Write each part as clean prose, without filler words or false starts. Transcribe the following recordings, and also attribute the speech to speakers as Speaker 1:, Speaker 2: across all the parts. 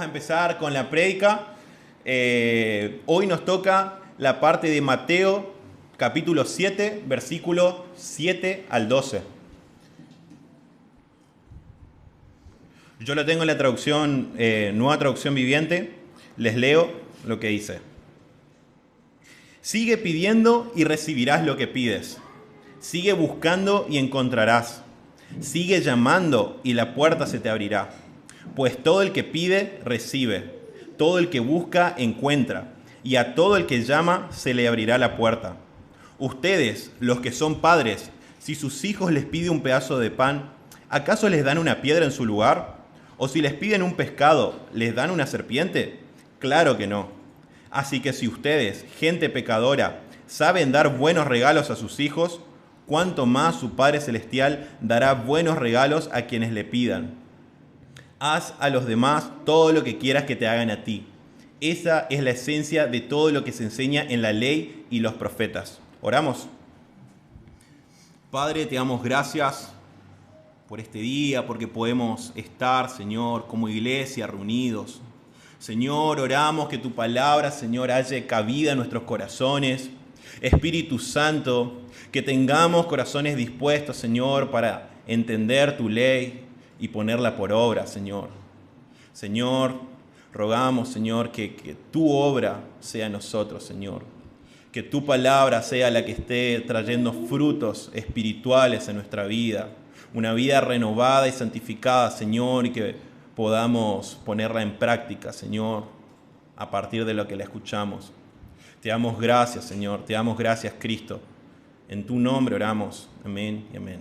Speaker 1: empezar con la prédica. Hoy nos toca la parte de Mateo, capítulo 7, versículo 7 al 12. Yo lo tengo en la traducción, nueva traducción viviente. Les leo lo que dice. Sigue pidiendo y recibirás lo que pides. Sigue buscando y encontrarás. Sigue llamando y la puerta se te abrirá. Pues todo el que pide, recibe. Todo el que busca, encuentra. Y a todo el que llama, se le abrirá la puerta. Ustedes, los que son padres, si sus hijos les piden un pedazo de pan, ¿acaso les dan una piedra en su lugar? ¿O si les piden un pescado, les dan una serpiente? Claro que no. Así que si ustedes, gente pecadora, saben dar buenos regalos a sus hijos, cuánto más su Padre Celestial dará buenos regalos a quienes le pidan. Haz a los demás todo lo que quieras que te hagan a ti. Esa es la esencia de todo lo que se enseña en la ley y los profetas. Oramos. Padre, te damos gracias por este día, porque podemos estar, Señor, como iglesia reunidos. Señor, oramos que tu palabra, Señor, haya cabida en nuestros corazones. Espíritu Santo, que tengamos corazones dispuestos, Señor, para entender tu ley y ponerla por obra, Señor. Señor, rogamos, Señor, que tu obra sea en nosotros, Señor. Que tu palabra sea la que esté trayendo frutos espirituales en nuestra vida. Una vida renovada y santificada, Señor, y que podamos ponerla en práctica, Señor, a partir de lo que la escuchamos. Te damos gracias, Señor. Te damos gracias, Cristo. En tu nombre oramos. Amén y amén.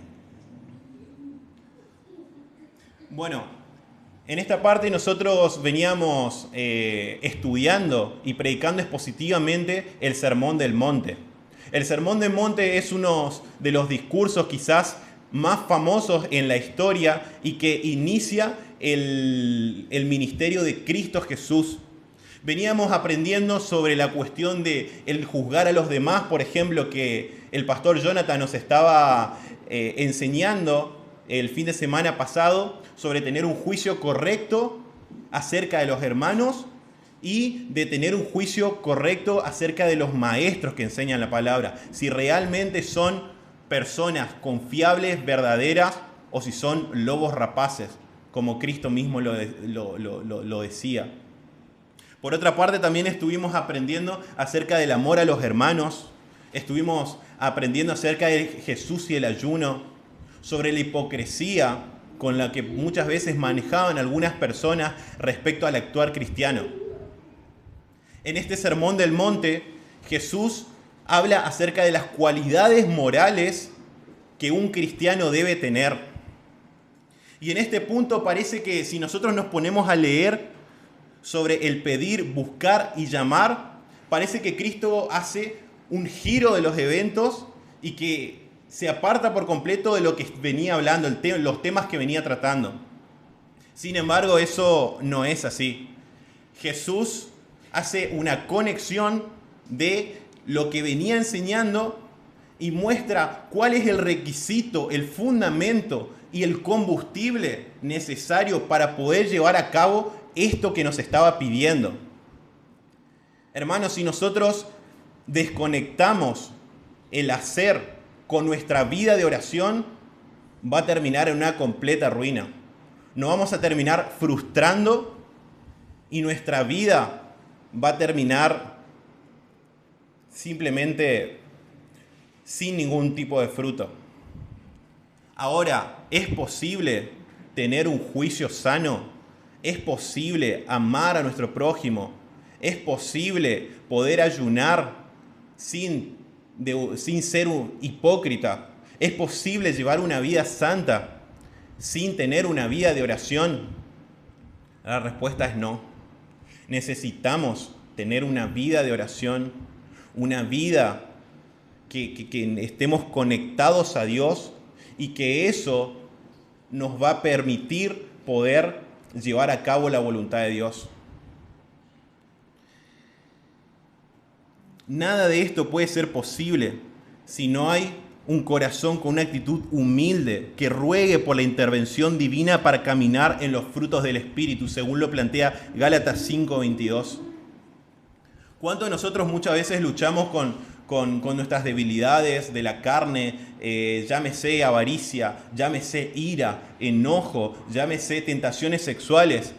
Speaker 1: Bueno, en esta parte nosotros veníamos estudiando y predicando expositivamente el Sermón del Monte. El Sermón del Monte es uno de los discursos quizás más famosos en la historia y que inicia el ministerio de Cristo Jesús. Veníamos aprendiendo sobre la cuestión de el juzgar a los demás, por ejemplo, que el pastor Jonathan nos estaba enseñando el fin de semana pasado sobre tener un juicio correcto acerca de los hermanos y de tener un juicio correcto acerca de los maestros que enseñan la palabra. Si realmente son personas confiables, verdaderas, o si son lobos rapaces, como Cristo mismo lo decía. Por otra parte, también estuvimos aprendiendo acerca del amor a los hermanos. Estuvimos aprendiendo acerca de Jesús y el ayuno, sobre la hipocresía con la que muchas veces manejaban algunas personas respecto al actuar cristiano. En este Sermón del Monte, Jesús habla acerca de las cualidades morales que un cristiano debe tener. Y en este punto parece que si nosotros nos ponemos a leer sobre el pedir, buscar y llamar, parece que Cristo hace un giro de los eventos y que se aparta por completo de lo que venía hablando, los temas que venía tratando. Sin embargo, eso no es así. Jesús hace una conexión de lo que venía enseñando y muestra cuál es el requisito, el fundamento y el combustible necesario para poder llevar a cabo esto que nos estaba pidiendo. Hermanos, si nosotros desconectamos el hacer con nuestra vida de oración, va a terminar en una completa ruina. Nos vamos a terminar frustrando y nuestra vida va a terminar simplemente sin ningún tipo de fruto. Ahora, ¿es posible tener un juicio sano? ¿Es posible amar a nuestro prójimo? ¿Es posible poder ayunar sin ser un hipócrita? ¿Es posible llevar una vida santa sin tener una vida de oración? La respuesta es no. Necesitamos tener una vida de oración, una vida que estemos conectados a Dios y que eso nos va a permitir poder llevar a cabo la voluntad de Dios. Nada de esto puede ser posible si no hay un corazón con una actitud humilde, que ruegue por la intervención divina para caminar en los frutos del Espíritu, según lo plantea Gálatas 5:22. ¿Cuánto nosotros muchas veces luchamos con nuestras debilidades de la carne, llámese avaricia, llámese ira, enojo, llámese tentaciones sexuales?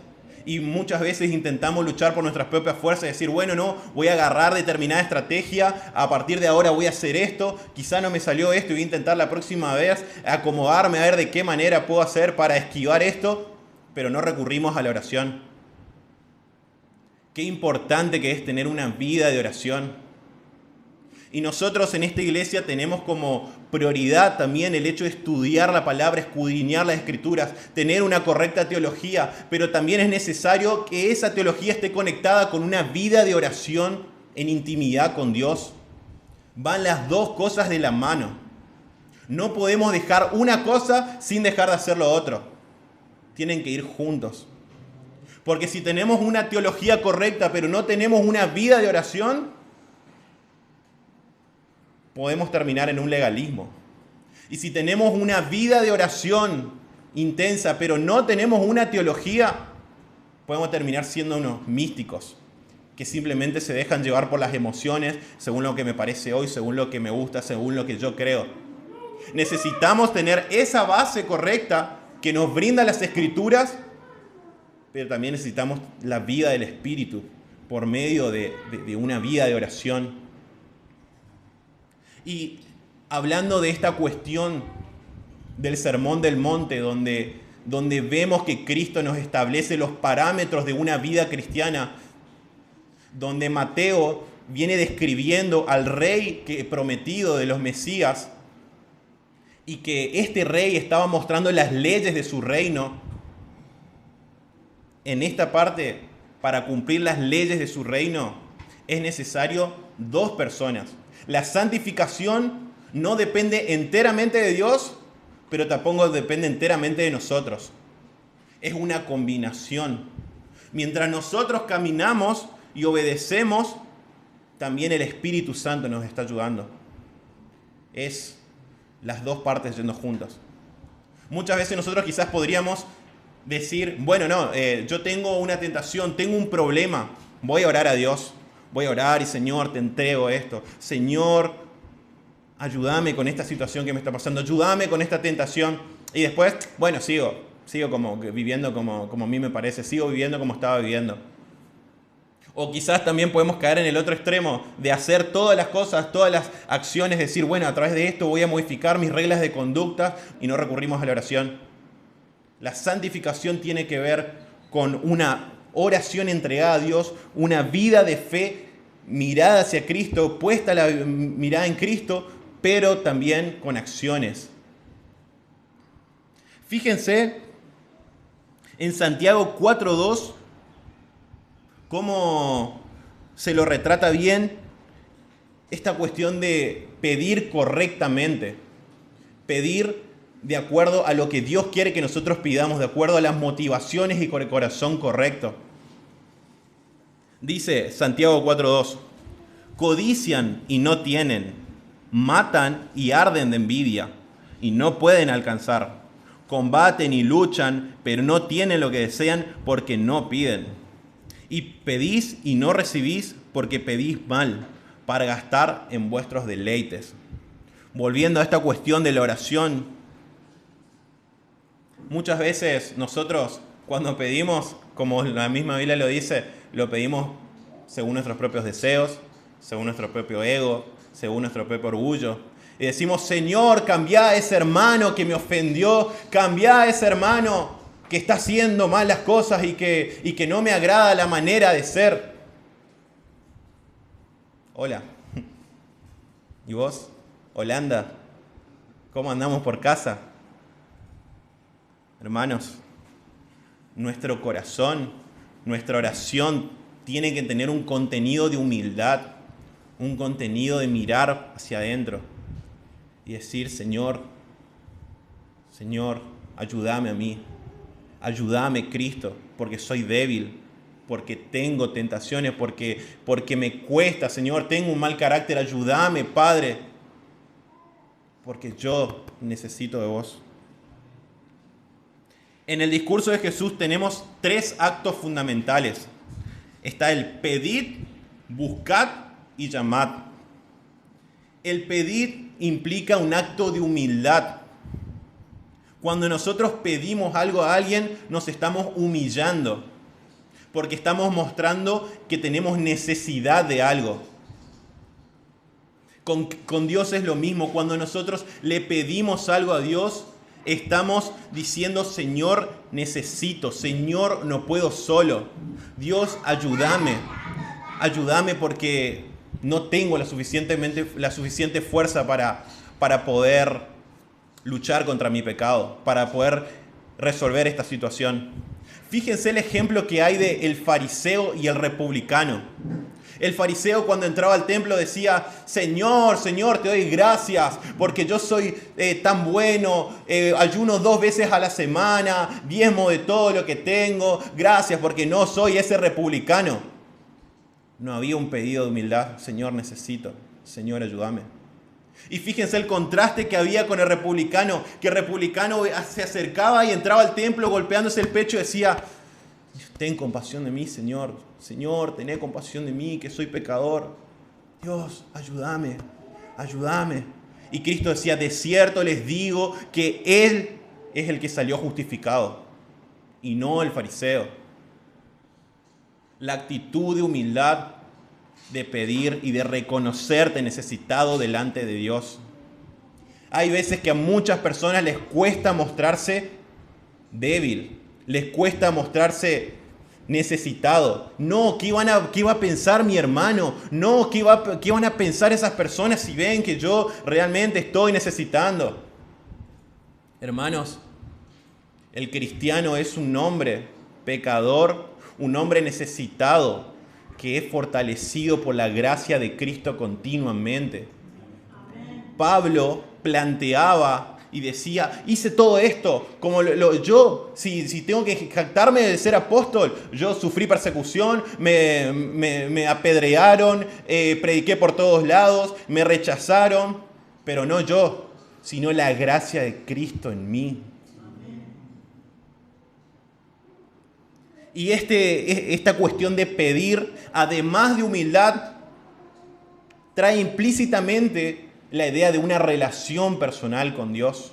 Speaker 1: Y muchas veces intentamos luchar por nuestras propias fuerzas y decir, bueno, no, voy a agarrar determinada estrategia, a partir de ahora voy a hacer esto, quizá no me salió esto y voy a intentar la próxima vez acomodarme a ver de qué manera puedo hacer para esquivar esto, pero no recurrimos a la oración. Qué importante que es tener una vida de oración. Y nosotros en esta iglesia tenemos como prioridad también el hecho de estudiar la palabra, escudriñar las escrituras, tener una correcta teología, pero también es necesario que esa teología esté conectada con una vida de oración en intimidad con Dios. Van las dos cosas de la mano. No podemos dejar una cosa sin dejar de hacer lo otro. Tienen que ir juntos. Porque si tenemos una teología correcta, pero no tenemos una vida de oración, podemos terminar en un legalismo. Y si tenemos una vida de oración intensa, pero no tenemos una teología, podemos terminar siendo unos místicos que simplemente se dejan llevar por las emociones, según lo que me parece hoy, según lo que me gusta, según lo que yo creo. Necesitamos tener esa base correcta que nos brinda las Escrituras, pero también necesitamos la vida del Espíritu por medio de una vida de oración. Y hablando de esta cuestión del Sermón del Monte, donde vemos que Cristo nos establece los parámetros de una vida cristiana, donde Mateo viene describiendo al rey prometido de los Mesías, y que este rey estaba mostrando las leyes de su reino. En esta parte, para cumplir las leyes de su reino, es necesario dos personas. La santificación no depende enteramente de Dios, pero tampoco depende enteramente de nosotros. Es una combinación. Mientras nosotros caminamos y obedecemos, también el Espíritu Santo nos está ayudando. Es las dos partes yendo juntas. Muchas veces nosotros quizás podríamos decir, bueno, no, yo tengo una tentación, tengo un problema, voy a orar a Dios. Voy a orar y Señor, te entrego esto. Señor, ayúdame con esta situación que me está pasando. Ayúdame con esta tentación. Y después, bueno, sigo como viviendo como a mí me parece. Sigo viviendo como estaba viviendo. O quizás también podemos caer en el otro extremo de hacer todas las cosas, todas las acciones, decir, bueno, a través de esto voy a modificar mis reglas de conducta y no recurrimos a la oración. La santificación tiene que ver con una oración entregada a Dios, una vida de fe mirada hacia Cristo, puesta la mirada en Cristo, pero también con acciones. Fíjense en Santiago 4:2 cómo se lo retrata bien esta cuestión de pedir correctamente, pedir de acuerdo a lo que Dios quiere que nosotros pidamos, de acuerdo a las motivaciones y con el corazón correcto. Dice Santiago 4:2, codician y no tienen, matan y arden de envidia y no pueden alcanzar, combaten y luchan, pero no tienen lo que desean porque no piden. Y pedís y no recibís porque pedís mal, para gastar en vuestros deleites. Volviendo a esta cuestión de la oración, muchas veces nosotros cuando pedimos, como la misma Biblia lo dice, lo pedimos según nuestros propios deseos, según nuestro propio ego, según nuestro propio orgullo. Y decimos, Señor, cambia a ese hermano que me ofendió, cambia a ese hermano que está haciendo mal las cosas y que no me agrada la manera de ser. Hola. ¿Y vos, Holanda? ¿Cómo andamos por casa? Hermanos, nuestro corazón, nuestra oración tiene que tener un contenido de humildad, un contenido de mirar hacia adentro y decir, Señor, ayúdame a mí, ayúdame, Cristo, porque soy débil, porque tengo tentaciones, porque me cuesta, Señor, tengo un mal carácter, ayúdame, Padre, porque yo necesito de vos. En el discurso de Jesús tenemos 3 actos fundamentales. Está el pedid, buscad y llamad. El pedir implica un acto de humildad. Cuando nosotros pedimos algo a alguien, nos estamos humillando, porque estamos mostrando que tenemos necesidad de algo. Con Dios es lo mismo. Cuando nosotros le pedimos algo a Dios, estamos diciendo: Señor, necesito. Señor, no puedo solo. Dios, ayúdame. Ayúdame porque no tengo la suficiente fuerza para poder luchar contra mi pecado, para poder resolver esta situación. Fíjense el ejemplo que hay de el fariseo y el republicano. El fariseo, cuando entraba al templo, decía: Señor, Señor, te doy gracias porque yo soy tan bueno, ayuno 2 veces a la semana, diezmo de todo lo que tengo, gracias porque no soy ese republicano. No había un pedido de humildad: Señor, necesito, Señor, ayúdame. Y fíjense el contraste que había con el republicano, que el republicano se acercaba y entraba al templo golpeándose el pecho y decía: ten compasión de mí, Señor. Señor, ten compasión de mí, que soy pecador. Dios, ayúdame, ayúdame. Y Cristo decía: de cierto les digo que Él es el que salió justificado y no el fariseo. La actitud de humildad, de pedir y de reconocerte necesitado delante de Dios. Hay veces que a muchas personas les cuesta mostrarse débil, les cuesta mostrarse necesitado. No, ¿qué iba a pensar mi hermano? No, ¿qué van a pensar esas personas si ven que yo realmente estoy necesitando? Hermanos, el cristiano es un hombre pecador, un hombre necesitado, que es fortalecido por la gracia de Cristo continuamente. Pablo planteaba y decía: hice todo esto, como yo, si tengo que jactarme de ser apóstol, yo sufrí persecución, me apedrearon, prediqué por todos lados, me rechazaron, pero no yo, sino la gracia de Cristo en mí. Y esta cuestión de pedir, además de humildad, trae implícitamente la idea de una relación personal con Dios.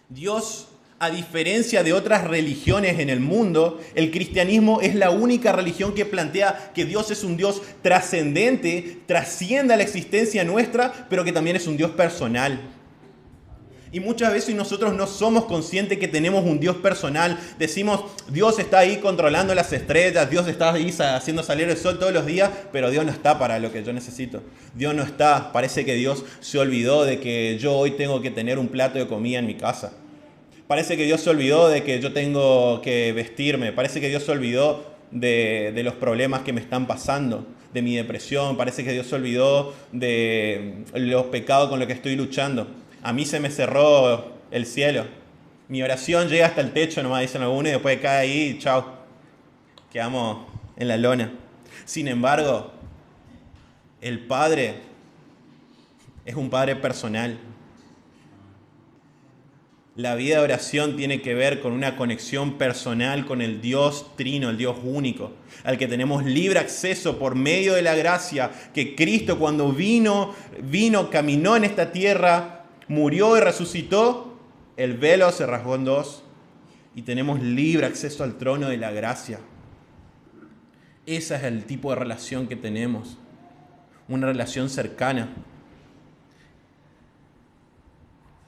Speaker 1: Dios, a diferencia de otras religiones en el mundo, el cristianismo es la única religión que plantea que Dios es un Dios trascendente, trasciende a la existencia nuestra, pero que también es un Dios personal. Y muchas veces nosotros no somos conscientes que tenemos un Dios personal. Decimos: Dios está ahí controlando las estrellas, Dios está ahí haciendo salir el sol todos los días, pero Dios no está para lo que yo necesito. Dios no está. Parece que Dios se olvidó de que yo hoy tengo que tener un plato de comida en mi casa. Parece que Dios se olvidó de que yo tengo que vestirme. Parece que Dios se olvidó de los problemas que me están pasando, de mi depresión. Parece que Dios se olvidó de los pecados con los que estoy luchando. A mí se me cerró el cielo. Mi oración llega hasta el techo, nomás dicen algunos, y después cae ahí y chao. Quedamos en la lona. Sin embargo, el Padre es un Padre personal. La vida de oración tiene que ver con una conexión personal con el Dios Trino, el Dios único, al que tenemos libre acceso por medio de la gracia que Cristo, cuando vino, caminó en esta tierra, murió y resucitó, el velo se rasgó en 2 y tenemos libre acceso al trono de la gracia. Ese es el tipo de relación que tenemos, una relación cercana.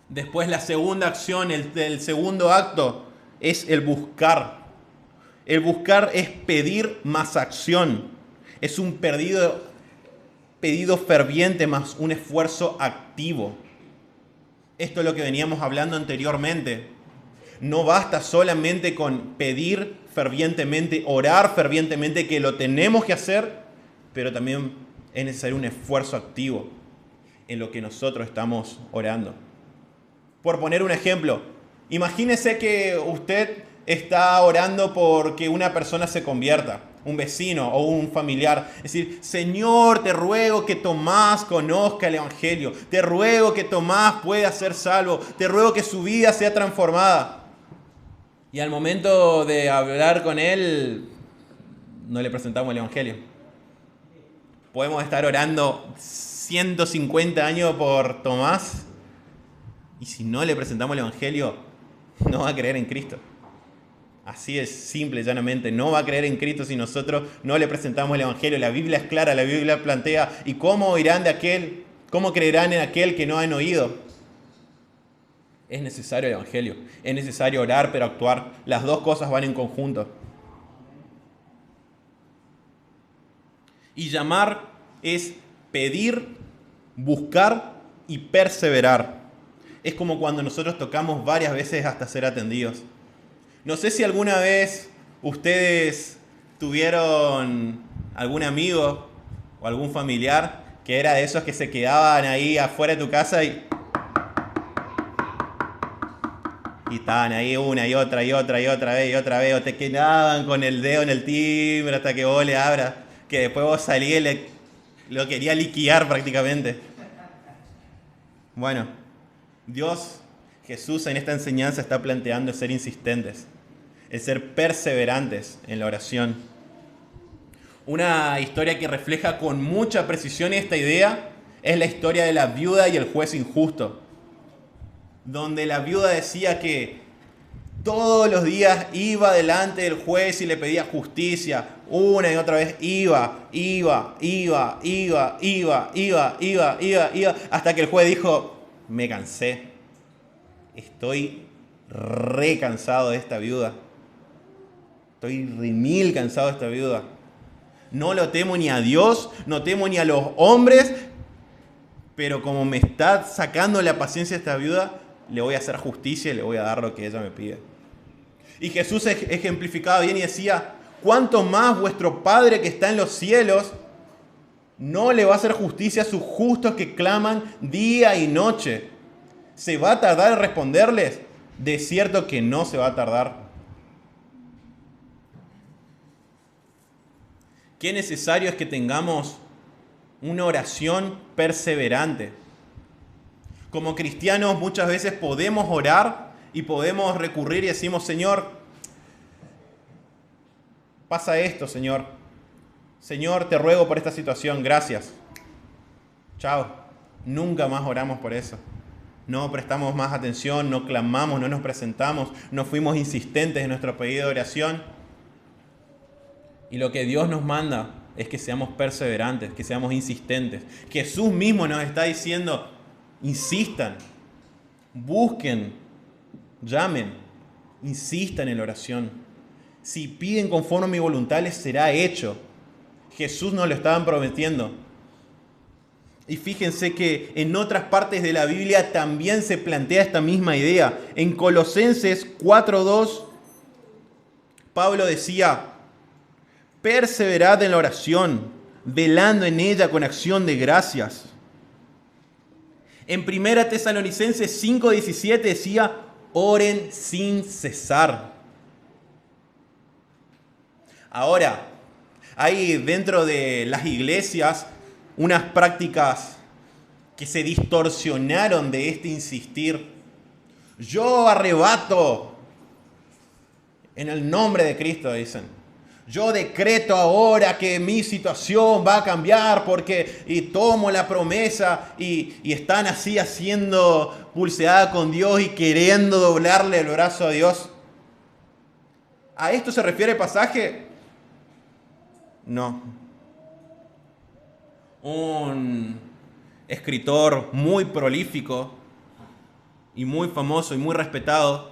Speaker 1: Después la segunda acción, el segundo acto, es el buscar. El buscar es pedir más acción. Es un pedido ferviente más un esfuerzo activo. Esto es lo que veníamos hablando anteriormente. No basta solamente con pedir fervientemente, orar fervientemente, que lo tenemos que hacer, pero también es necesario un esfuerzo activo en lo que nosotros estamos orando. Por poner un ejemplo, imagínese que usted está orando porque una persona se convierta. un vecino o un familiar. Es decir, Señor, te ruego que Tomás conozca el Evangelio. Te ruego que Tomás pueda ser salvo. Te ruego que su vida sea transformada. Y al momento de hablar con él, no le presentamos el Evangelio. Podemos estar orando 150 años por Tomás y si no le presentamos el Evangelio, no va a creer en Cristo. Así es, simple, llanamente. No va a creer en Cristo si nosotros no le presentamos el Evangelio. La Biblia es clara, la Biblia plantea. ¿Y cómo oirán de aquel? ¿Cómo creerán en aquel que no han oído? Es necesario el Evangelio. Es necesario orar, pero actuar. Las dos cosas van en conjunto. Y llamar es pedir, buscar y perseverar. Es como cuando nosotros tocamos varias veces hasta ser atendidos. No sé si alguna vez ustedes tuvieron algún amigo o algún familiar que era de esos que se quedaban ahí afuera de tu casa y estaban ahí una y otra y otra y otra vez y otra vez, o te quedaban con el dedo en el timbre hasta que vos le abras, que después vos salías y lo quería liquidar prácticamente. Bueno, Jesús en esta enseñanza está planteando el ser insistentes, el ser perseverantes en la oración. Una historia que refleja con mucha precisión esta idea es la historia de la viuda y el juez injusto, donde la viuda decía que todos los días iba delante del juez y le pedía justicia. Una y otra vez iba, hasta que el juez dijo, me cansé. Estoy re cansado de esta viuda. Estoy re mil cansado de esta viuda. No lo temo ni a Dios, no temo ni a los hombres, pero como me está sacando la paciencia esta viuda, le voy a hacer justicia y le voy a dar lo que ella me pide. Y Jesús ejemplificaba bien y decía, ¿cuánto más vuestro Padre que está en los cielos no le va a hacer justicia a sus justos que claman día y noche? ¿Se va a tardar en responderles? De cierto que no se va a tardar. Qué necesario es que tengamos una oración perseverante. Como cristianos muchas veces podemos orar y podemos recurrir y decimos, Señor, pasa esto, Señor. Señor, te ruego por esta situación, gracias. Chao. Nunca más oramos por eso. No prestamos más atención, no clamamos, no nos presentamos, no fuimos insistentes en nuestro pedido de oración. Y lo que Dios nos manda es que seamos perseverantes, que seamos insistentes. Jesús mismo nos está diciendo, insistan, busquen, llamen, insistan en la oración. Si piden conforme a mi voluntad, les será hecho. Jesús nos lo estaban prometiendo. Y fíjense que en otras partes de la Biblia también se plantea esta misma idea. En Colosenses 4:2, Pablo decía, perseverad en la oración, velando en ella con acción de gracias. En 1 Tesalonicenses 5:17 decía, oren sin cesar. Ahora, hay dentro de las iglesias unas prácticas que se distorsionaron de este insistir. Yo arrebato en el nombre de Cristo, dicen. Yo decreto ahora que mi situación va a cambiar y tomo la promesa y están así haciendo pulseada con Dios y queriendo doblarle el brazo a Dios. ¿A esto se refiere el pasaje? No. Un escritor muy prolífico y muy famoso y muy respetado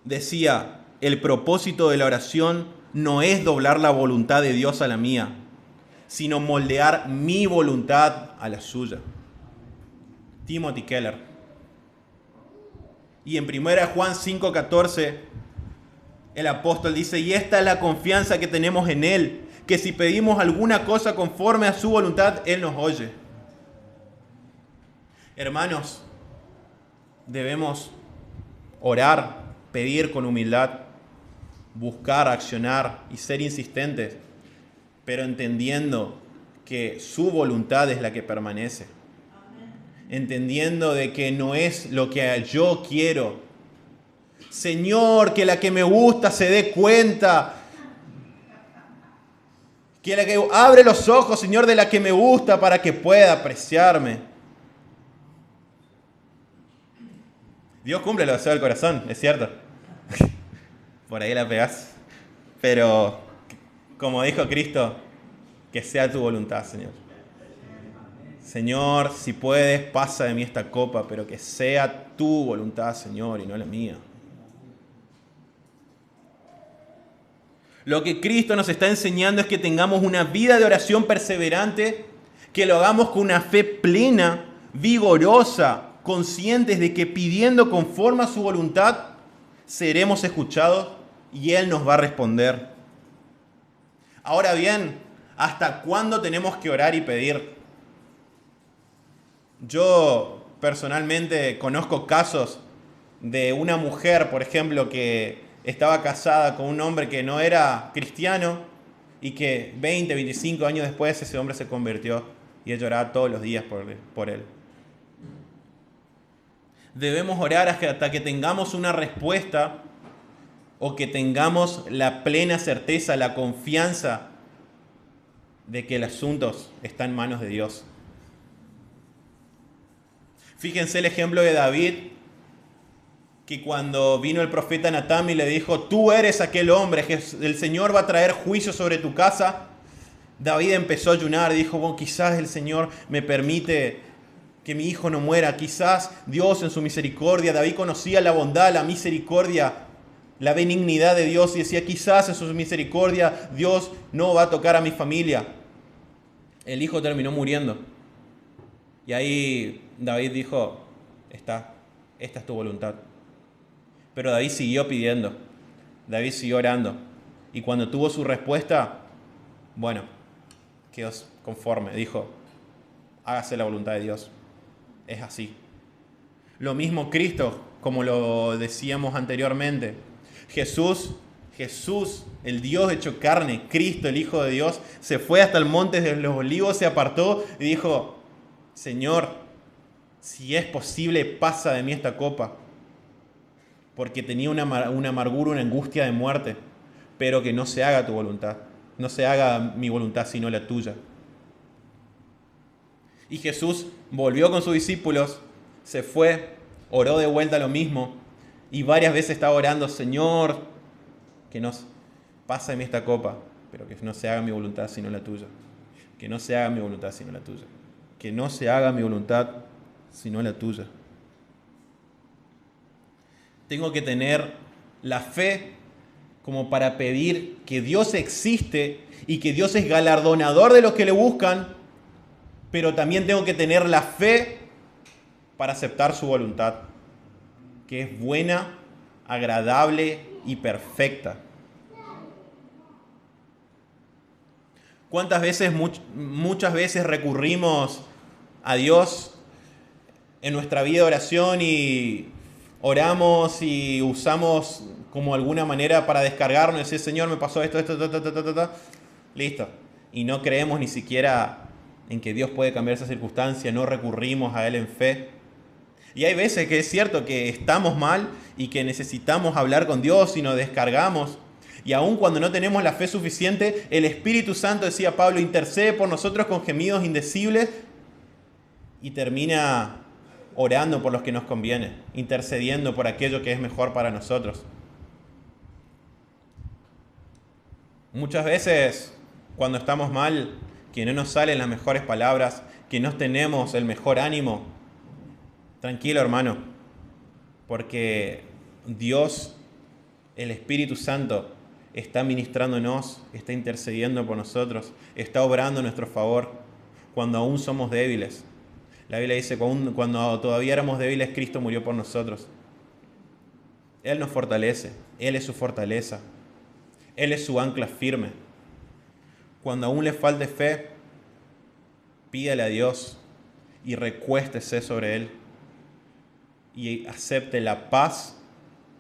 Speaker 1: decía, el propósito de la oración no es doblar la voluntad de Dios a la mía, sino moldear mi voluntad a la suya. Timothy Keller. Y en 1 Juan 5:14, el apóstol dice, y esta es la confianza que tenemos en Él, que si pedimos alguna cosa conforme a su voluntad, Él nos oye. Hermanos, debemos orar, pedir con humildad, buscar, accionar y ser insistentes pero entendiendo que su voluntad es la que permanece. Entendiendo de que no es lo que yo quiero. Señor, que la que me gusta se dé cuenta. Que la que abre los ojos, Señor, de la que me gusta para que pueda apreciarme. Dios cumple lo deseo del corazón, es cierto. Por ahí la pegás. Pero, como dijo Cristo, que sea tu voluntad, Señor. Señor, si puedes, pasa de mí esta copa, pero que sea tu voluntad, Señor, y no la mía. Lo que Cristo nos está enseñando es que tengamos una vida de oración perseverante, que lo hagamos con una fe plena, vigorosa, conscientes de que pidiendo conforme a su voluntad, seremos escuchados y Él nos va a responder. Ahora bien, ¿hasta cuándo tenemos que orar y pedir? Yo personalmente conozco casos de una mujer, por ejemplo, que estaba casada con un hombre que no era cristiano y que 20, 25 años después ese hombre se convirtió y ella oraba todos los días por él. Debemos orar hasta que tengamos una respuesta o que tengamos la plena certeza, la confianza de que el asunto está en manos de Dios. Fíjense el ejemplo de David, que cuando vino el profeta Natán y le dijo, tú eres aquel hombre, que el Señor va a traer juicio sobre tu casa, David empezó a ayunar y dijo, bueno, quizás el Señor me permite que mi hijo no muera, quizás Dios en su misericordia. David conocía la bondad, la misericordia, la benignidad de Dios y decía, quizás en su misericordia Dios no va a tocar a mi familia. El hijo terminó muriendo. Y ahí David dijo, esta es tu voluntad. Pero David siguió pidiendo, David siguió orando. Y cuando tuvo su respuesta, bueno, quedó conforme. Dijo, hágase la voluntad de Dios. Es así. Lo mismo Cristo, como lo decíamos anteriormente. Jesús, el Dios hecho carne, Cristo, el Hijo de Dios, se fue hasta el monte de los Olivos, se apartó y dijo, Señor, si es posible, pasa de mí esta copa. Porque tenía una amargura, una angustia de muerte. Pero que no se haga tu voluntad. No se haga mi voluntad, sino la tuya. Y Jesús volvió con sus discípulos, se fue, oró de vuelta lo mismo. Y varias veces estaba orando, Señor, que nos pasa de mí esta copa. Pero que no se haga mi voluntad, sino la tuya. Que no se haga mi voluntad, sino la tuya. Que no se haga mi voluntad, sino la tuya. Tengo que tener la fe como para pedir que Dios existe y que Dios es galardonador de los que le buscan, pero también tengo que tener la fe para aceptar su voluntad, que es buena, agradable y perfecta. ¿Cuántas veces, muchas veces recurrimos a Dios en nuestra vida de oración y oramos y usamos como alguna manera para descargarnos y decir, Señor, me pasó esto, listo? Y no creemos ni siquiera en que Dios puede cambiar esa circunstancia, no recurrimos a Él en fe. Y hay veces que es cierto que estamos mal y que necesitamos hablar con Dios y nos descargamos. Y aun cuando no tenemos la fe suficiente, el Espíritu Santo, decía Pablo, intercede por nosotros con gemidos indecibles y termina orando por los que nos conviene, intercediendo por aquello que es mejor para nosotros. Muchas veces, cuando estamos mal, que no nos salen las mejores palabras, que no tenemos el mejor ánimo, tranquilo, hermano, porque Dios, el Espíritu Santo, está ministrándonos, está intercediendo por nosotros, está obrando a nuestro favor cuando aún somos débiles. La Biblia dice, cuando todavía éramos débiles, Cristo murió por nosotros. Él nos fortalece, Él es su fortaleza, Él es su ancla firme. Cuando aún le falte fe, pídale a Dios y recuéstese sobre Él y acepte la paz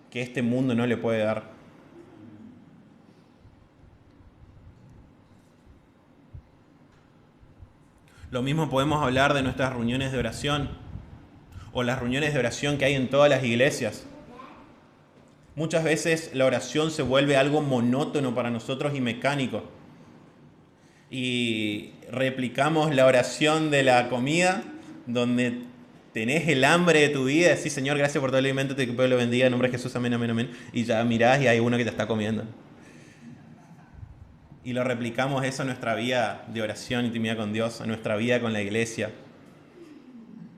Speaker 1: que este mundo no le puede dar. Lo mismo podemos hablar de nuestras reuniones de oración o las reuniones de oración que hay en todas las iglesias. Muchas veces la oración se vuelve algo monótono para nosotros y mecánico. Y replicamos la oración de la comida, donde tenés el hambre de tu vida, decís, Señor, gracias por todo el alimento, que el pueblo bendiga, en nombre de Jesús, amén, amén, amén. Y ya mirás y hay uno que te está comiendo. Y lo replicamos eso a nuestra vida de oración, intimidad con Dios, a nuestra vida con la iglesia.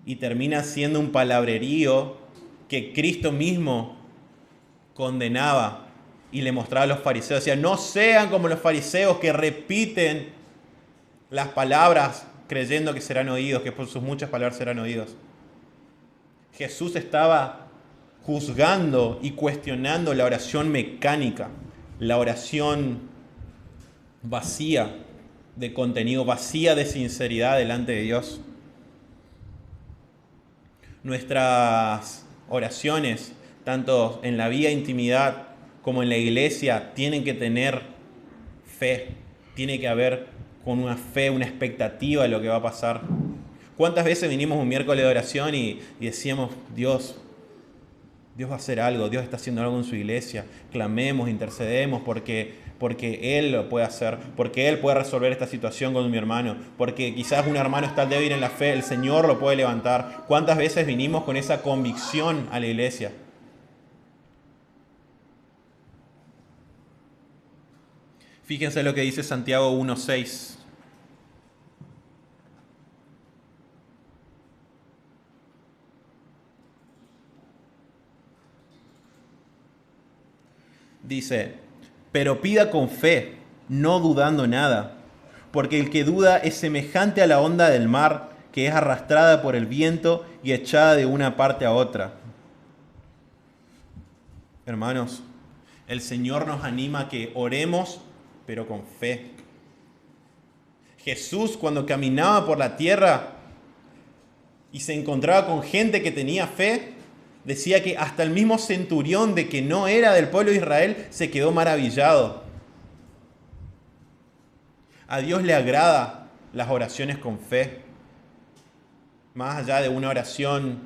Speaker 1: Y termina siendo un palabrerío que Cristo mismo condenaba y le mostraba a los fariseos. Decía, no sean como los fariseos que repiten las palabras creyendo que serán oídos, que por sus muchas palabras serán oídos. Jesús estaba juzgando y cuestionando la oración mecánica, la oración vacía de contenido, vacía de sinceridad delante de Dios. Nuestras oraciones, tanto en la vida de intimidad como en la iglesia, tienen que tener fe. Tiene que haber con una fe, una expectativa de lo que va a pasar. ¿Cuántas veces vinimos un miércoles de oración y decíamos, Dios va a hacer algo, Dios está haciendo algo en su iglesia, clamemos, intercedemos porque Él lo puede hacer, porque Él puede resolver esta situación con mi hermano, porque quizás un hermano está débil en la fe, el Señor lo puede levantar? ¿Cuántas veces vinimos con esa convicción a la iglesia? Fíjense lo que dice Santiago 1:6. Dice, pero pida con fe, no dudando nada, porque el que duda es semejante a la onda del mar, que es arrastrada por el viento y echada de una parte a otra. Hermanos, el Señor nos anima a que oremos, pero con fe. Jesús, cuando caminaba por la tierra y se encontraba con gente que tenía fe, decía que hasta el mismo centurión de que no era del pueblo de Israel se quedó maravillado. A Dios le agrada las oraciones con fe. Más allá de una oración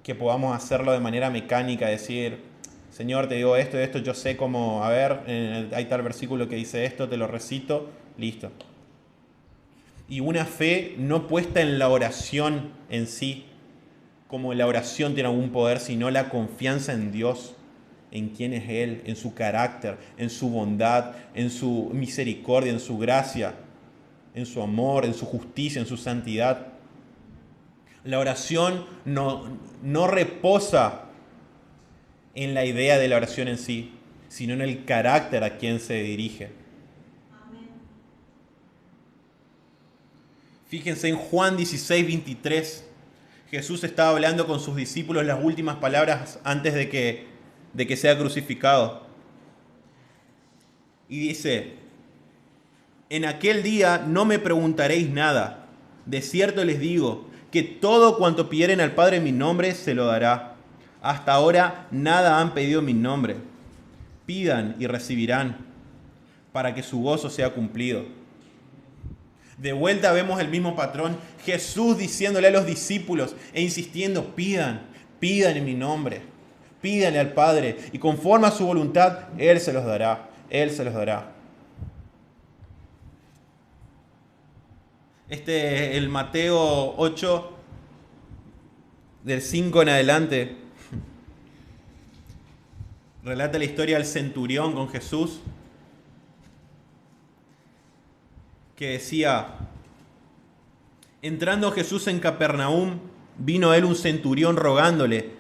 Speaker 1: que podamos hacerlo de manera mecánica, decir, Señor, te digo esto, yo sé cómo, a ver, hay tal versículo que dice esto, te lo recito, listo. Y una fe no puesta en la oración en sí, como la oración tiene algún poder, sino la confianza en Dios, en quién es Él, en su carácter, en su bondad, en su misericordia, en su gracia, en su amor, en su justicia, en su santidad. La oración no reposa en la idea de la oración en sí, sino en el carácter a quien se dirige. Fíjense en Juan 16:23. Jesús estaba hablando con sus discípulos las últimas palabras antes de que sea crucificado. Y dice, en aquel día no me preguntaréis nada. De cierto les digo que todo cuanto pidieren al Padre en mi nombre se lo dará. Hasta ahora nada han pedido en mi nombre. Pidan y recibirán, para que su gozo sea cumplido. De vuelta vemos el mismo patrón, Jesús diciéndole a los discípulos e insistiendo, pidan en mi nombre, pídanle al Padre y conforme a su voluntad, Él se los dará, Él se los dará. El Mateo 8, del 5 en adelante, relata la historia del centurión con Jesús, que decía, entrando Jesús en Capernaum, vino a él un centurión rogándole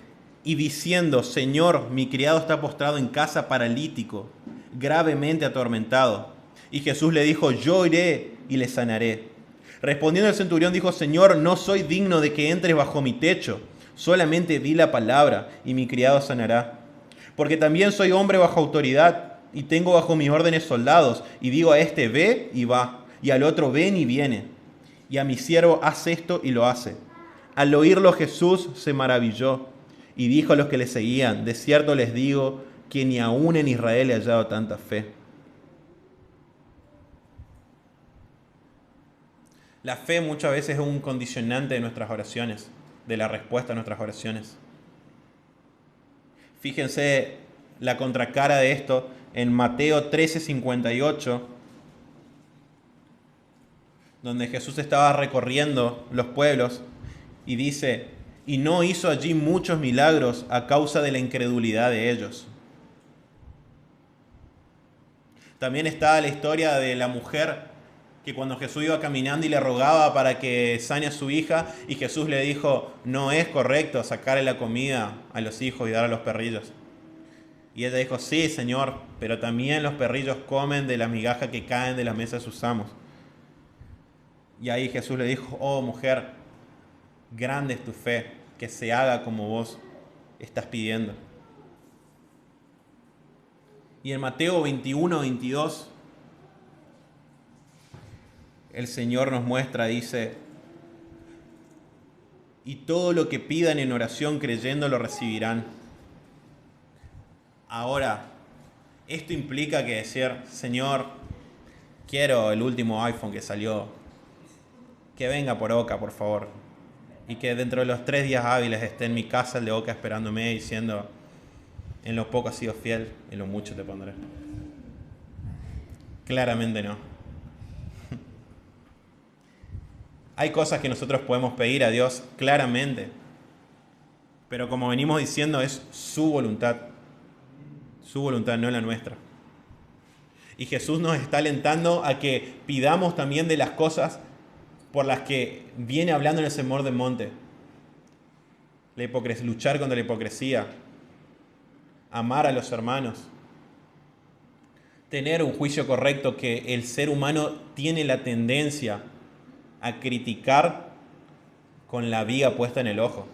Speaker 1: y diciendo, Señor, mi criado está postrado en casa paralítico, gravemente atormentado. Y Jesús le dijo, yo iré y le sanaré. Respondiendo el centurión dijo, Señor, no soy digno de que entres bajo mi techo, solamente di la palabra y mi criado sanará. Porque también soy hombre bajo autoridad y tengo bajo mis órdenes soldados, y digo a este, ve y va, y al otro, ven y viene, y a mi siervo, haz esto y lo hace. Al oírlo Jesús se maravilló y dijo a los que le seguían, de cierto les digo que ni aún en Israel he hallado tanta fe. La fe muchas veces es un condicionante de nuestras oraciones, de la respuesta a nuestras oraciones. Fíjense la contracara de esto en Mateo 13:58, donde Jesús estaba recorriendo los pueblos y dice, y no hizo allí muchos milagros a causa de la incredulidad de ellos. También está la historia de la mujer que cuando Jesús iba caminando y le rogaba para que sane a su hija, y Jesús le dijo, no es correcto sacarle la comida a los hijos y dar a los perrillos. Y ella dijo, sí, Señor, pero también los perrillos comen de la migaja que caen de la mesa de sus amos. Y ahí Jesús le dijo, oh mujer, grande es tu fe, que se haga como vos estás pidiendo. Y en Mateo 21:22, el Señor nos muestra, dice, y todo lo que pidan en oración creyendo lo recibirán. Ahora, esto implica que decir, Señor, quiero el último iPhone que salió, que venga por Oca, por favor, y que dentro de los 3 días hábiles esté en mi casa el de Oca esperándome diciendo, en lo poco has sido fiel, en lo mucho te pondré. Claramente no. Hay cosas que nosotros podemos pedir a Dios claramente, pero como venimos diciendo es su voluntad, no la nuestra. Y Jesús nos está alentando a que pidamos también de las cosas por las que viene hablando en el Sermón del Monte. Luchar contra la hipocresía, amar a los hermanos, tener un juicio correcto, que el ser humano tiene la tendencia a criticar con la viga puesta en el ojo.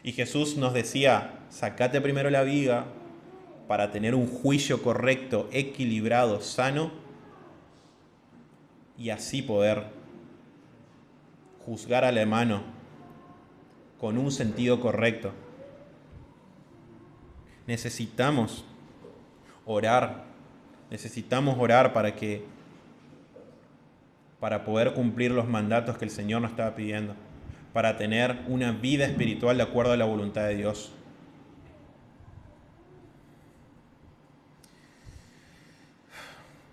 Speaker 1: Y Jesús nos decía, sacate primero la viga para tener un juicio correcto, equilibrado, sano, y así poder juzgar al hermano con un sentido correcto. Necesitamos orar para poder cumplir los mandatos que el Señor nos estaba pidiendo, para tener una vida espiritual de acuerdo a la voluntad de Dios.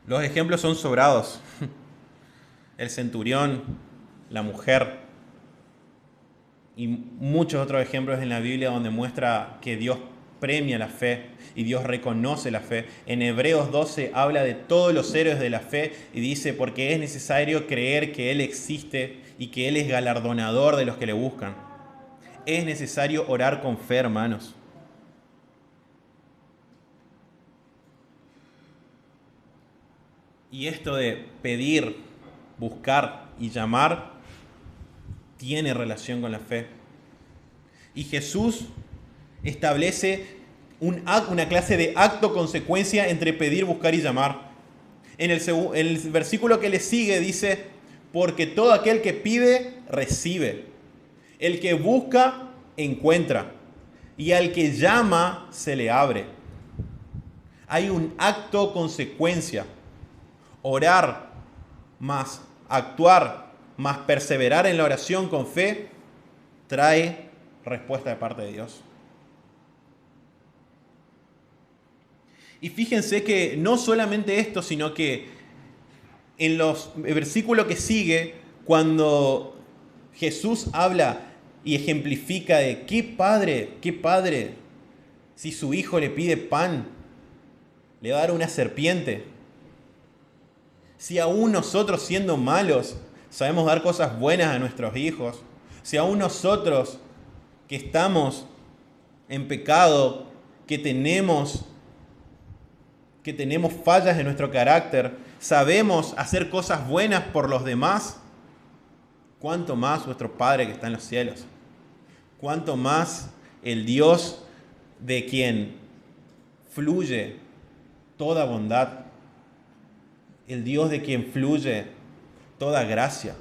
Speaker 1: Los ejemplos son sobrados. El centurión, la mujer y muchos otros ejemplos en la Biblia donde muestra que Dios premia la fe y Dios reconoce la fe. En Hebreos 12 habla de todos los héroes de la fe y dice, porque es necesario creer que Él existe y que Él es galardonador de los que le buscan. Es necesario orar con fe, hermanos. Y esto de pedir, buscar y llamar tiene relación con la fe. Y Jesús establece una clase de acto-consecuencia entre pedir, buscar y llamar. En el versículo que le sigue dice, porque todo aquel que pide, recibe. El que busca, encuentra. Y al que llama, se le abre. Hay un acto-consecuencia. Orar más actuar más perseverar en la oración con fe trae respuesta de parte de Dios. Y fíjense que no solamente esto, sino que en los versículos que sigue, cuando Jesús habla y ejemplifica de qué padre, si su hijo le pide pan, le va a dar una serpiente. Si aún nosotros, siendo malos, sabemos dar cosas buenas a nuestros hijos, si aún nosotros que estamos en pecado, que tenemos fallas en nuestro carácter, sabemos hacer cosas buenas por los demás, ¿cuánto más vuestro Padre que está en los cielos? ¿Cuánto más el Dios de quien fluye toda bondad? El Dios de quien fluye toda gracia.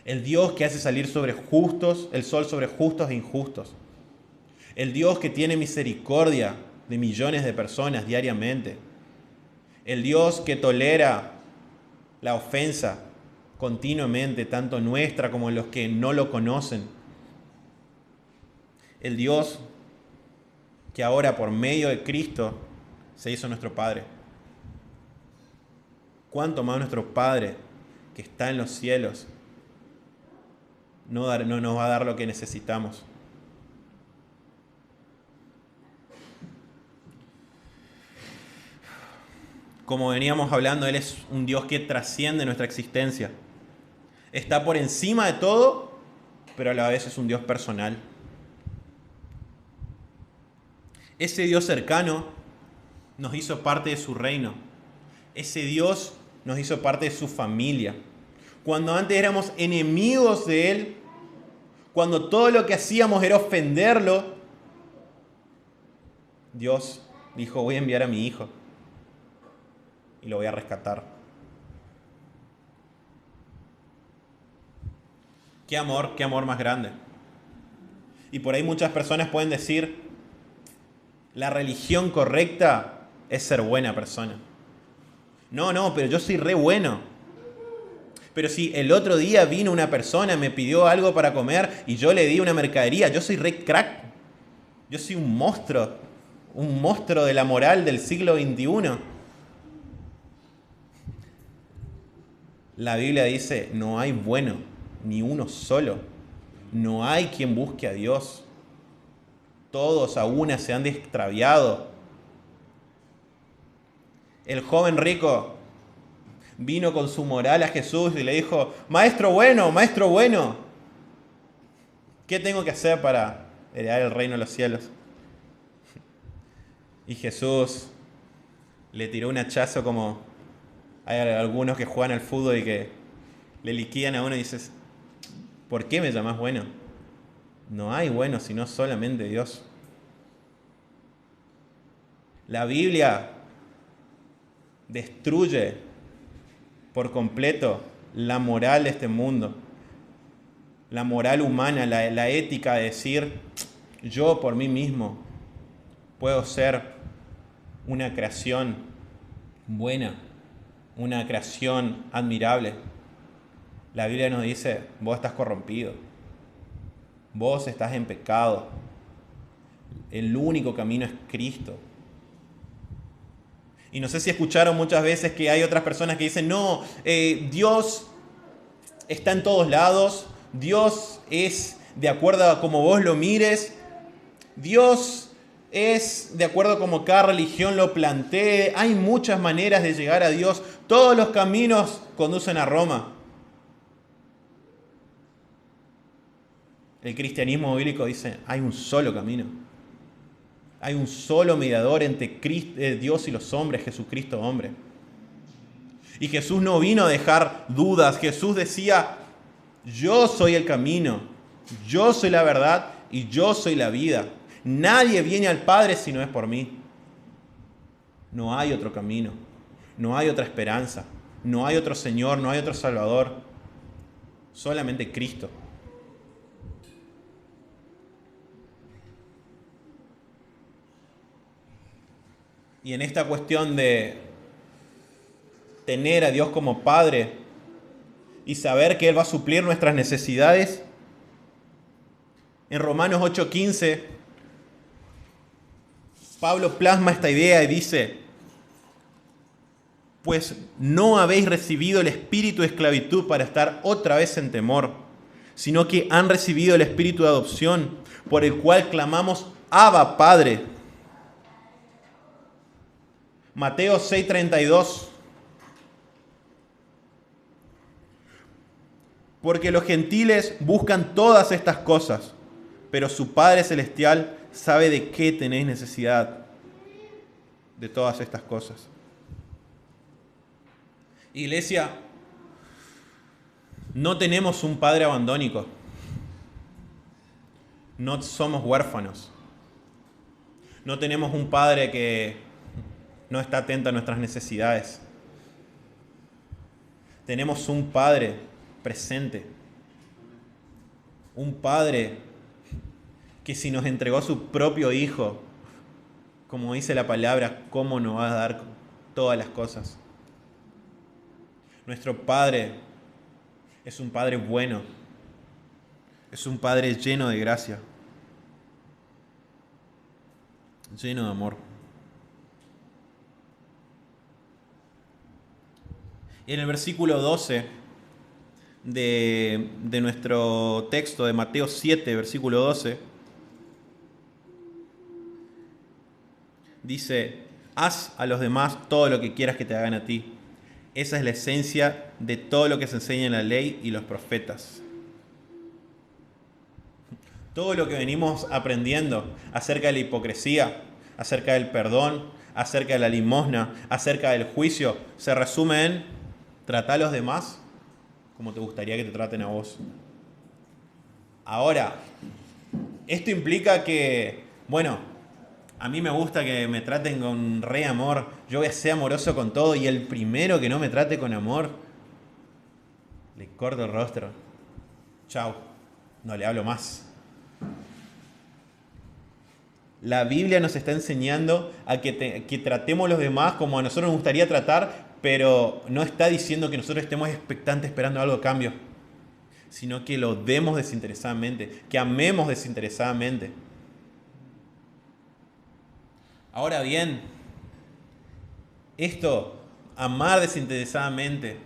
Speaker 1: El Dios que hace salir sobre justos, el sol sobre justos e injustos. El Dios que tiene misericordia de millones de personas diariamente. El Dios que tolera la ofensa continuamente, tanto nuestra como los que no lo conocen. El Dios que ahora por medio de Cristo se hizo nuestro Padre. ¿Cuánto más nuestro Padre que está en los cielos no nos va a dar lo que necesitamos? Como veníamos hablando, Él es un Dios que trasciende nuestra existencia. Está por encima de todo, pero a la vez es un Dios personal. Ese Dios cercano nos hizo parte de su reino. Ese Dios nos hizo parte de su familia. Cuando antes éramos enemigos de Él, cuando todo lo que hacíamos era ofenderlo, Dios dijo, voy a enviar a mi hijo y lo voy a rescatar. Qué amor más grande. Y por ahí muchas personas pueden decir, la religión correcta es ser buena persona. No, pero yo soy re bueno. Pero si el otro día vino una persona, me pidió algo para comer y yo le di una mercadería, yo soy re crack. Yo soy un monstruo de la moral del siglo XXI. La Biblia dice, no hay bueno, ni uno solo. No hay quien busque a Dios. Todos a una se han extraviado. El joven rico vino con su moral a Jesús y le dijo, maestro bueno, ¿qué tengo que hacer para heredar el reino de los cielos? Y Jesús le tiró un hachazo como hay algunos que juegan al fútbol y que le liquidan a uno y dices, ¿por qué me llamás bueno? No hay bueno sino solamente Dios. La Biblia destruye por completo la moral de este mundo, la moral humana, la ética de decir, yo por mí mismo puedo ser una creación buena, una creación admirable. La Biblia nos dice, vos estás corrompido, vos estás en pecado, el único camino es Cristo. Y no sé si escucharon muchas veces que hay otras personas que dicen, no, Dios está en todos lados, Dios es de acuerdo a como vos lo mires, Dios es de acuerdo a como cada religión lo plantee, hay muchas maneras de llegar a Dios, todos los caminos conducen a Roma. El cristianismo bíblico dice, hay un solo camino. Hay un solo mediador entre Dios y los hombres, Jesucristo hombre. Y Jesús no vino a dejar dudas. Jesús decía, yo soy el camino, yo soy la verdad y yo soy la vida. Nadie viene al Padre si no es por mí. No hay otro camino, no hay otra esperanza, no hay otro Señor, no hay otro Salvador. Solamente Cristo. Y en esta cuestión de tener a Dios como Padre y saber que Él va a suplir nuestras necesidades, en Romanos 8:15, Pablo plasma esta idea y dice, pues no habéis recibido el espíritu de esclavitud para estar otra vez en temor, sino que han recibido el espíritu de adopción, por el cual clamamos, Abba, Padre. Mateo 6:32. Porque los gentiles buscan todas estas cosas, pero su Padre Celestial sabe de qué tenéis necesidad de todas estas cosas. Iglesia, no tenemos un Padre abandónico. No somos huérfanos. No tenemos un Padre que no está atento a nuestras necesidades. Tenemos un Padre presente. Un Padre que si nos entregó a su propio Hijo, como dice la palabra, ¿cómo nos va a dar todas las cosas? Nuestro Padre Es un Padre bueno. Es un Padre lleno de gracia. Lleno de amor. En el versículo 12 de nuestro texto de Mateo 7, versículo 12, dice: haz a los demás todo lo que quieras que te hagan a ti. Esa es la esencia de todo lo que se enseña en la ley y los profetas. Todo lo que venimos aprendiendo acerca de la hipocresía, acerca del perdón, acerca de la limosna, acerca del juicio, se resume en: trata a los demás como te gustaría que te traten a vos. Ahora, esto implica que, bueno, a mí me gusta que me traten con re amor. Yo voy a ser amoroso con todo, y el primero que no me trate con amor, le corto el rostro. Chau, no le hablo más. La Biblia nos está enseñando a que tratemos a los demás como a nosotros nos gustaría tratar, pero no está diciendo que nosotros estemos expectantes esperando algo a cambio, sino que lo demos desinteresadamente, que amemos desinteresadamente. Ahora bien, esto, amar desinteresadamente,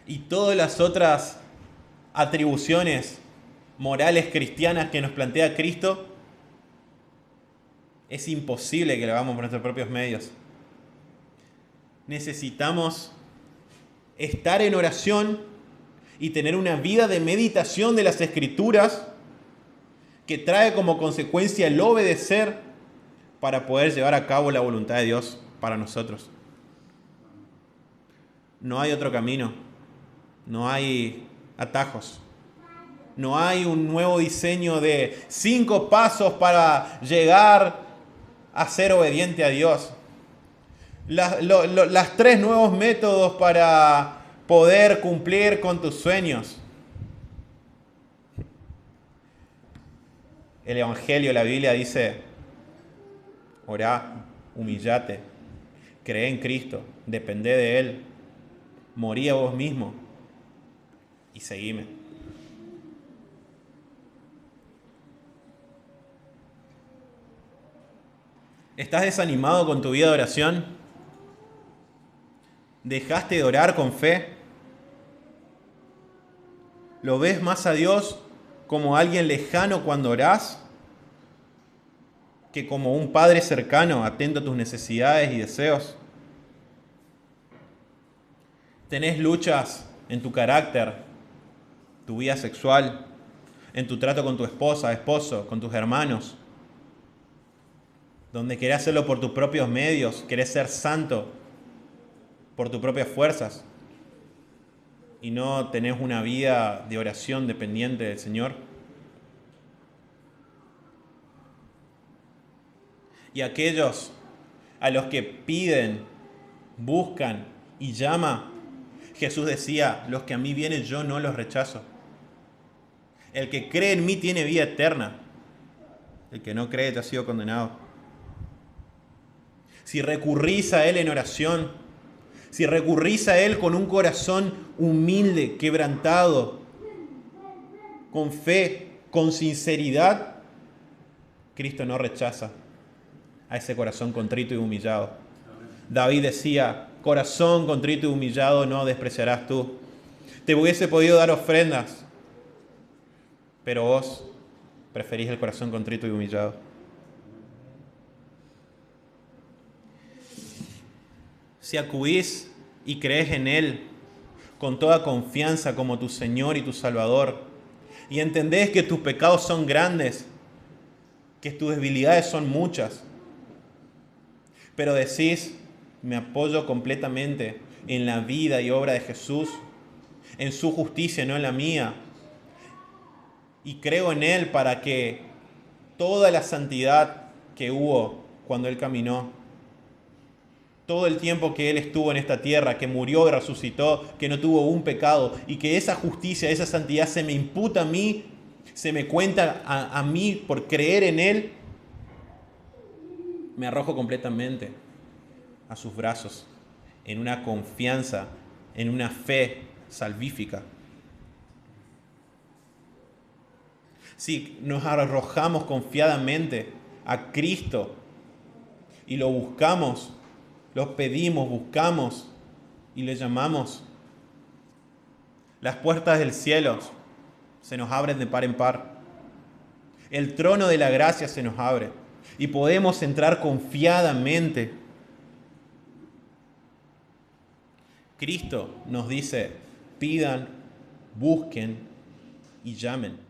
Speaker 1: y todas las otras atribuciones morales cristianas que nos plantea Cristo, es imposible que lo hagamos por nuestros propios medios. Necesitamos estar en oración y tener una vida de meditación de las Escrituras que trae como consecuencia el obedecer para poder llevar a cabo la voluntad de Dios para nosotros. No hay otro camino, no hay atajos, no hay un nuevo diseño de 5 pasos para llegar a ser obediente a Dios. Las 3 nuevos métodos para poder cumplir con tus sueños. El Evangelio, la Biblia dice: orá, humillate, cree en Cristo, depende de Él, morí a vos mismo y seguime. ¿Estás desanimado con tu vida de oración? ¿Dejaste de orar con fe? ¿Lo ves más a Dios como alguien lejano cuando orás que como un Padre cercano, atento a tus necesidades y deseos? ¿Tenés luchas en tu carácter, tu vida sexual, en tu trato con tu esposa, esposo, con tus hermanos, donde querés hacerlo por tus propios medios, querés ser santo por tus propias fuerzas y no tenés una vida de oración dependiente del Señor? Y aquellos a los que piden, buscan y llaman, Jesús decía: los que a mí vienen yo no los rechazo. El que cree en mí tiene vida eterna. El que no cree ya ha sido condenado. Si recurrís a Él en oración, si recurrís a Él con un corazón humilde, quebrantado, con fe, con sinceridad, Cristo no rechaza a ese corazón contrito y humillado. David decía: corazón contrito y humillado no despreciarás tú. Te hubiese podido dar ofrendas, pero vos preferís el corazón contrito y humillado. Si acudís y crees en Él con toda confianza como tu Señor y tu Salvador, y entendés que tus pecados son grandes, que tus debilidades son muchas, pero decís: me apoyo completamente en la vida y obra de Jesús, en su justicia, no en la mía, y creo en Él para que toda la santidad que hubo cuando Él caminó, todo el tiempo que Él estuvo en esta tierra, que murió y resucitó, que no tuvo un pecado, y que esa justicia, esa santidad se me imputa a mí, se me cuenta a mí por creer en Él, me arrojo completamente a sus brazos, en una confianza, en una fe salvífica. Si nos arrojamos confiadamente a Cristo y lo buscamos, lo pedimos, buscamos y le llamamos, las puertas del cielo se nos abren de par en par. El trono de la gracia se nos abre y podemos entrar confiadamente. Cristo nos dice, pidan, busquen y llamen.